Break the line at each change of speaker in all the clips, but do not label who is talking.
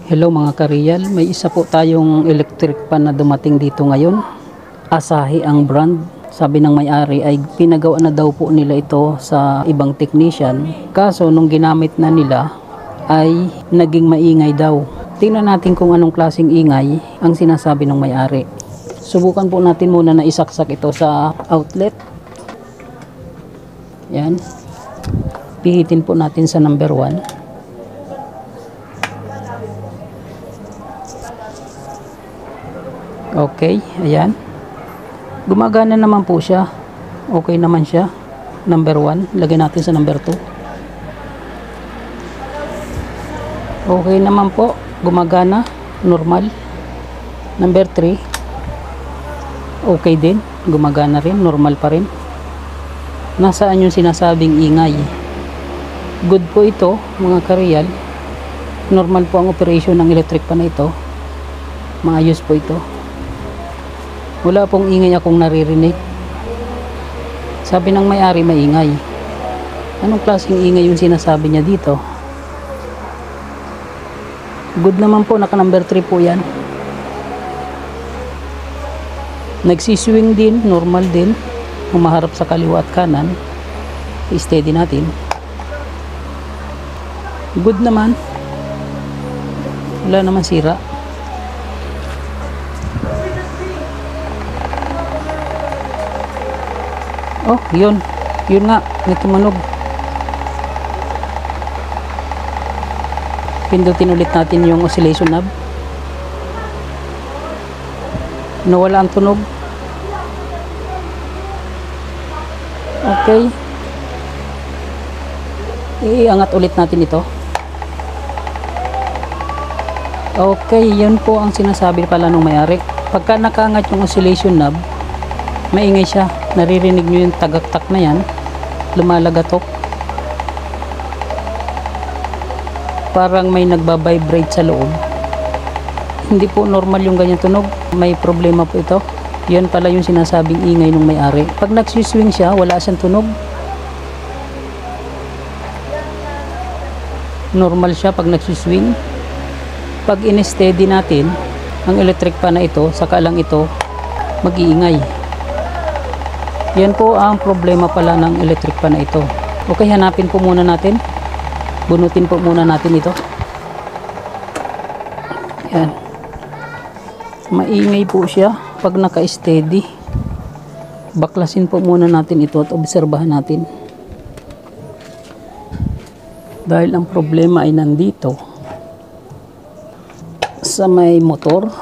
Hello mga kareal, may isa po tayong electric pan na dumating dito ngayon. Asahi ang brand. Sabi ng may-ari ay pinagawa na daw po nila ito sa ibang technician. Kaso nung ginamit na nila ay naging maingay daw. Tingnan natin kung anong klaseng ingay ang sinasabi ng may-ari. Subukan po natin muna na isaksak ito sa outlet. Yan. Pihitin po natin sa number 1. Okay, ayan. Gumagana naman po siya. Okay naman siya. Number 1. Lagay natin sa number 2. Okay naman po. Gumagana. Normal. Number 3. Okay din. Gumagana rin. Normal pa rin. Nasaan yung sinasabing ingay? Good po ito, mga kareal. Normal po ang operation ng electric pan na ito. Maayos po ito. Wala pong ingay akong naririnig. Sabi ng may-ari maingay. Anong klaseng ingay yung sinasabi niya dito? Good naman po, naka number 3 po yan. Nagsiswing din, normal din. Humaharap sa kaliwa at kanan. I-steady natin. Good naman. Wala naman sira. Oh, yun. Yun nga. May tumunog. Pindutin ulit natin yung oscillation knob. Nawala ang tunog. Okay. Iangat ulit natin ito. Okay, yun po ang sinasabi pala ng may-ari. Pagka nakaangat yung oscillation knob, maingay siya. Naririnig nyo yung tagaktak na yan. Lumalagatok. Parang may nagbabibrate sa loob. Hindi po normal yung ganyan tunog. May problema po ito. Yan pala yung sinasabing ingay ng may-ari. Pag nagsiswing siya, wala siyang tunog. Normal siya pag nagsiswing. Pag in-steady natin ang electric pan na ito, saka lang ito mag-iingay. Yan po ang problema pala ng electric pan na ito. Okay, hanapin po muna natin. Bunutin po muna natin ito. Yan. Maingay po siya pag naka-steady. Baklasin po muna natin ito at obserbahan natin. Dahil ang problema ay nandito sa may motor,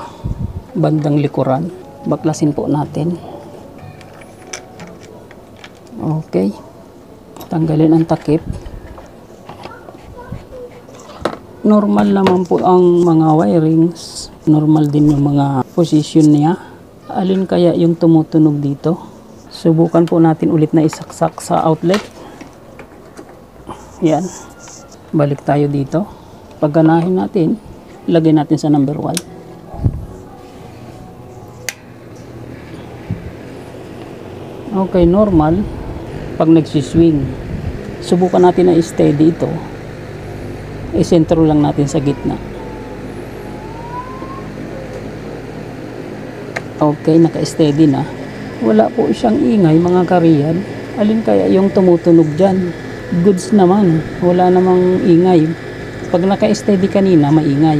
bandang likuran. Baklasin po natin. Okay. Tanggalin ang takip. Normal naman po ang mga wirings. Normal din yung mga position niya. Alin kaya yung tumutunog dito? Subukan po natin ulit na isaksak sa outlet. Yan. Balik tayo dito. Pagganahin natin, lagay natin sa number 1. Okay, normal. Pag nagsiswing, subukan natin na steady ito. I-sentro lang natin sa gitna. Okay, naka-steady na. Wala po siyang ingay, mga kareal. Alin kaya yung tumutunog dyan? Goods naman. Wala namang ingay. Pag naka-steady kanina, maingay.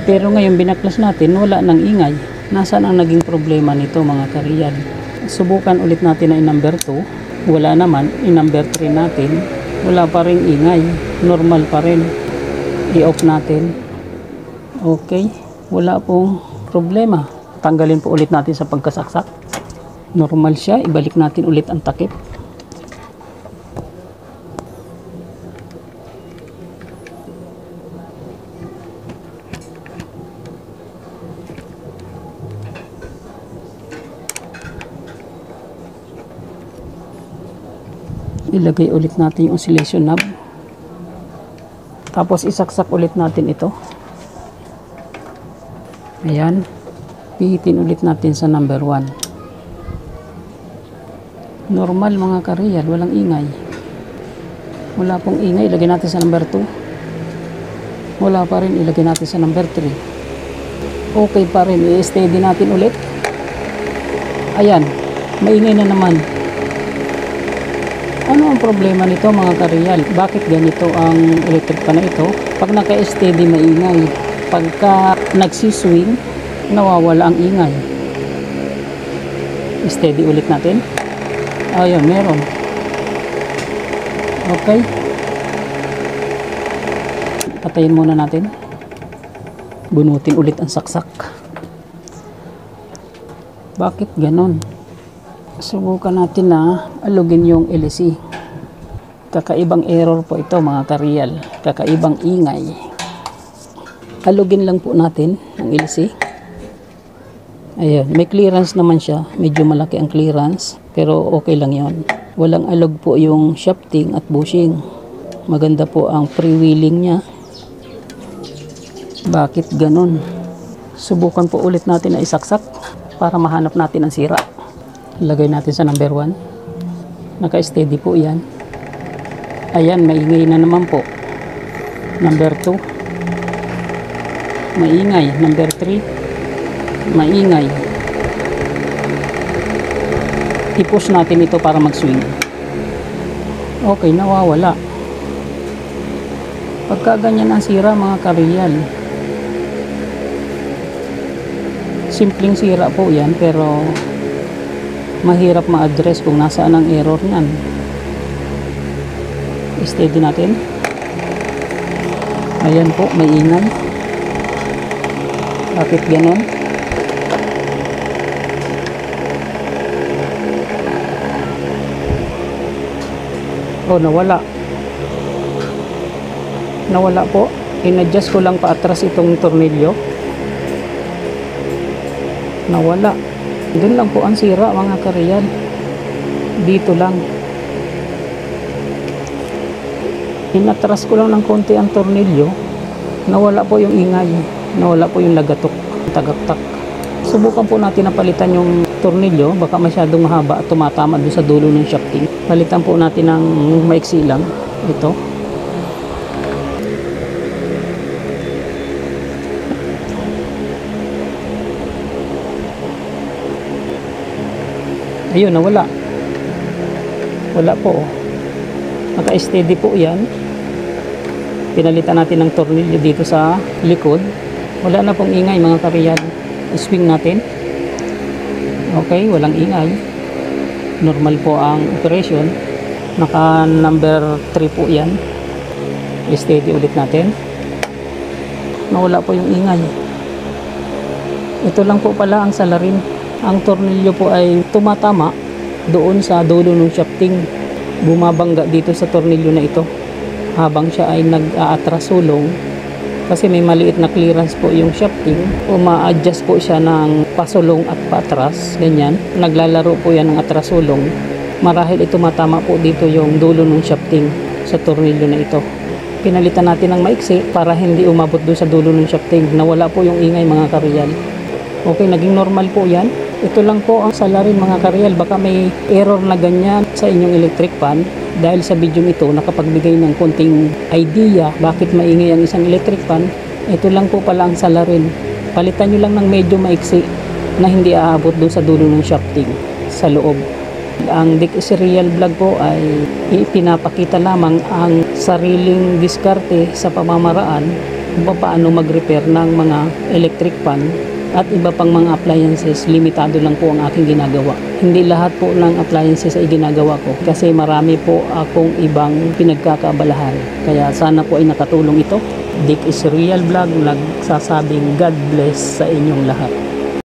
Pero ngayon binaklas natin, wala nang ingay. Nasaan ang naging problema nito, mga kareal? Subukan ulit natin na number 2. Wala naman. Number 3 natin. Wala pa rin ingay. Normal pa rin. I-off natin. Okay. Wala pong problema. Tanggalin po ulit natin sa pagkasaksak. Normal siya. Ibalik natin ulit ang takip. Ilagay ulit natin yung oscillation knob. Tapos isaksak ulit natin ito. Ayan. Pihitin ulit natin sa number 1. Normal, mga kareal, walang ingay. Wala pong ingay. Ilagay natin sa number 2. Wala pa rin, ilagay natin sa number 3. Okay pa rin, i-steady natin ulit. Ayan, maingay na naman. Ano ang problema nito mga kareal? Bakit ganito ang electric pan na ito? Pag naka-steady maingay, pagka nagsiswing, nawawala ang ingay. Steady ulit natin. Ayan, meron. Okay. Patayin muna natin. Bunutin ulit ang saksak. Bakit ganon? Subukan natin na alugin yung LC. Kakaibang error po ito mga kareal. Kakaibang ingay. Alugin lang po natin ang LC. Ayan, may clearance naman siya. Medyo malaki ang clearance. Pero okay lang yon. Walang alog po yung shafting at bushing. Maganda po ang freewheeling niya. Bakit ganon? Subukan po ulit natin na isaksak para mahanap natin ang sira. Lagay natin sa number 1. Naka-steady po yan. Ayan, maingay na naman po. Number 2. Maingay. Number 3. Maingay. I-push natin ito para mag-swing. Okay, nawawala. Pagka ganyan ang sira mga kareal, simpleng sira po yan, pero mahirap ma-address kung nasaan ang error niyan. Steady natin. Ayan po, may ingay. Bakit ganon? Oh, nawala. Nawala po. In-adjust ko lang paatras itong tornilyo. Nawala. Doon lang po ang sira mga kareal. Dito lang. Inatras ko lang ng konti ang tornilyo. Nawala po yung ingay. Nawala po yung lagatok. Tagaktak. Subukan po natin na palitan yung tornilyo. Baka masyadong mahaba at tumatama doon sa dulo ng shafting. Palitan po natin ng maiksi lang. Ito. Ayun, nawala. Wala po. Naka-steady po yan. Pinalitan natin ng tornilyo dito sa likod. Wala na pong ingay mga kareal. Swing natin. Okay, walang ingay. Normal po ang operation. Naka number 3 po yan. Steady ulit natin. Nawala po yung ingay. Ito lang po pala ang salarin. Ang tornilyo po ay tumatama doon sa dulo ng shafting. Bumabangga dito sa tornilyo na ito habang siya ay nag-aatras sulong. Kasi may maliit na clearance po yung shafting. Ma-adjust po siya ng pasulong at patras. Ganyan. Naglalaro po yan ng atras-sulong. Marahil ito matama po dito yung dulo ng shafting sa tornilyo na ito. Pinalitan natin ng maiksi para hindi umabot doon sa dulo ng shafting. Nawala po yung ingay mga kareal. Okay, naging normal po yan. Ito lang po ang salarin mga kareal. Baka may error na ganyan sa inyong electric pan. Dahil sa video ito, nakapagbigay ng konting idea bakit maingay ang isang electric pan. Ito lang po pala ang salarin. Palitan nyo lang ng medyo maiksi na hindi aabot doon sa dulo ng shafting sa loob. Ang Dick Serial Vlog po ay ipinapakita lamang ang sariling diskarte sa pamamaraan kung paano mag-repair ng mga electric pan at iba pang mga appliances. Limitado lang po ang aking ginagawa. Hindi lahat po ng appliances ay ginagawa ko kasi marami po akong ibang pinagkakaabalahan. Kaya sana po ay nakatulong ito. Dick is Real Vlog nagsasabing God bless sa inyong lahat.